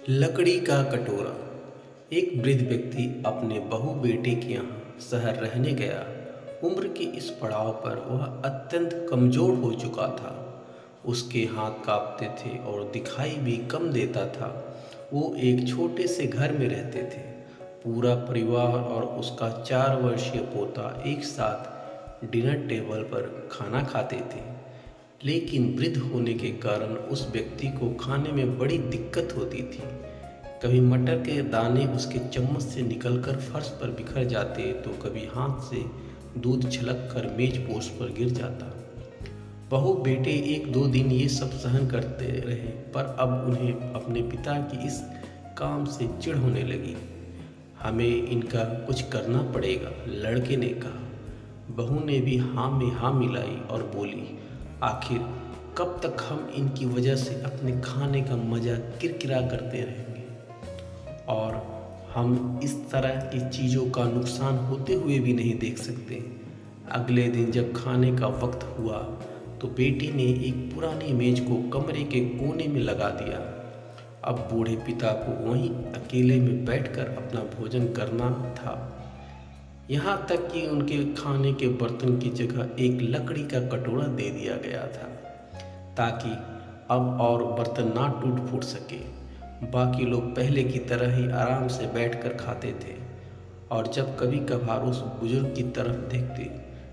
लकड़ी का कटोरा। एक वृद्ध व्यक्ति अपने बहू बेटे के यहाँ शहर रहने गया। उम्र के इस पड़ाव पर वह अत्यंत कमज़ोर हो चुका था। उसके हाथ कांपते थे और दिखाई भी कम देता था। वो एक छोटे से घर में रहते थे। पूरा परिवार और उसका 4 वर्षीय पोता एक साथ डिनर टेबल पर खाना खाते थे। लेकिन वृद्ध होने के कारण उस व्यक्ति को खाने में बड़ी दिक्कत होती थी। कभी मटर के दाने उसके चम्मच से निकलकर फर्श पर बिखर जाते तो कभी हाथ से दूध छलक कर मेज पोस्ट पर गिर जाता। बहू बेटे 1-2 दिन ये सब सहन करते रहे, पर अब उन्हें अपने पिता की इस काम से चिढ़ होने लगी। हमें इनका कुछ करना पड़ेगा, लड़के ने कहा। बहू ने भी हाँ में हाँ मिलाई और बोली, आखिर कब तक हम इनकी वजह से अपने खाने का मज़ा किरकिरा करते रहेंगे और हम इस तरह की चीज़ों का नुकसान होते हुए भी नहीं देख सकते। अगले दिन जब खाने का वक्त हुआ तो बेटी ने एक पुरानी मेज को कमरे के कोने में लगा दिया। अब बूढ़े पिता को वहीं अकेले में बैठकर अपना भोजन करना था। यहाँ तक कि उनके खाने के बर्तन की जगह एक लकड़ी का कटोरा दे दिया गया था, ताकि अब और बर्तन ना टूट फूट सके। बाकी लोग पहले की तरह ही आराम से बैठकर खाते थे, और जब कभी कभार उस बुजुर्ग की तरफ देखते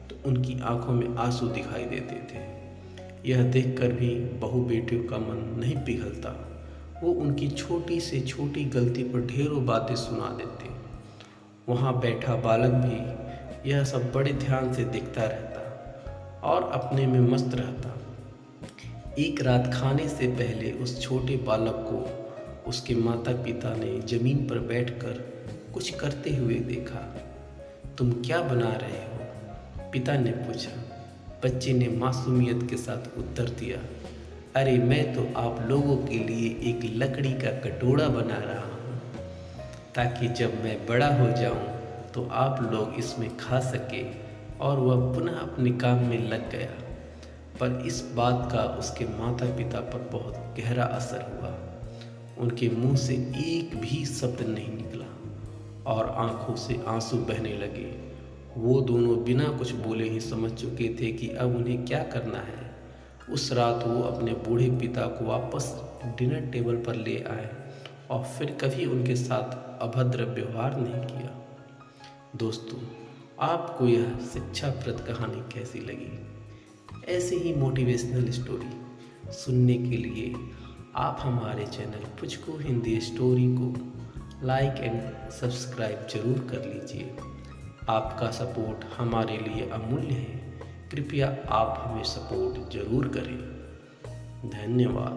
तो उनकी आंखों में आंसू दिखाई देते थे। यह देखकर भी बहू बेटियों का मन नहीं पिघलता। वो उनकी छोटी से छोटी गलती पर ढेरों बातें सुना देते। वहाँ बैठा बालक भी यह सब बड़े ध्यान से देखता रहता और अपने में मस्त रहता। एक रात खाने से पहले उस छोटे बालक को उसके माता पिता ने जमीन पर बैठकर कुछ करते हुए देखा। तुम क्या बना रहे हो? पिता ने पूछा। बच्चे ने मासूमियत के साथ उत्तर दिया, अरे मैं तो आप लोगों के लिए एक लकड़ी का कटोरा बना रहा हूँ, ताकि जब मैं बड़ा हो जाऊं तो आप लोग इसमें खा सके। और वह पुनः अपने काम में लग गया। पर इस बात का उसके माता पिता पर बहुत गहरा असर हुआ। उनके मुंह से एक भी शब्द नहीं निकला और आंखों से आंसू बहने लगे। वो दोनों बिना कुछ बोले ही समझ चुके थे कि अब उन्हें क्या करना है। उस रात वो अपने बूढ़े पिता को वापस डिनर टेबल पर ले आए और फिर कभी उनके साथ अभद्र व्यवहार नहीं किया। दोस्तों, आपको यह शिक्षाप्रद कहानी कैसी लगी? ऐसे ही मोटिवेशनल स्टोरी सुनने के लिए आप हमारे चैनल पुचको हिंदी स्टोरी को लाइक एंड सब्सक्राइब जरूर कर लीजिए। आपका सपोर्ट हमारे लिए अमूल्य है। कृपया आप हमें सपोर्ट जरूर करें। धन्यवाद।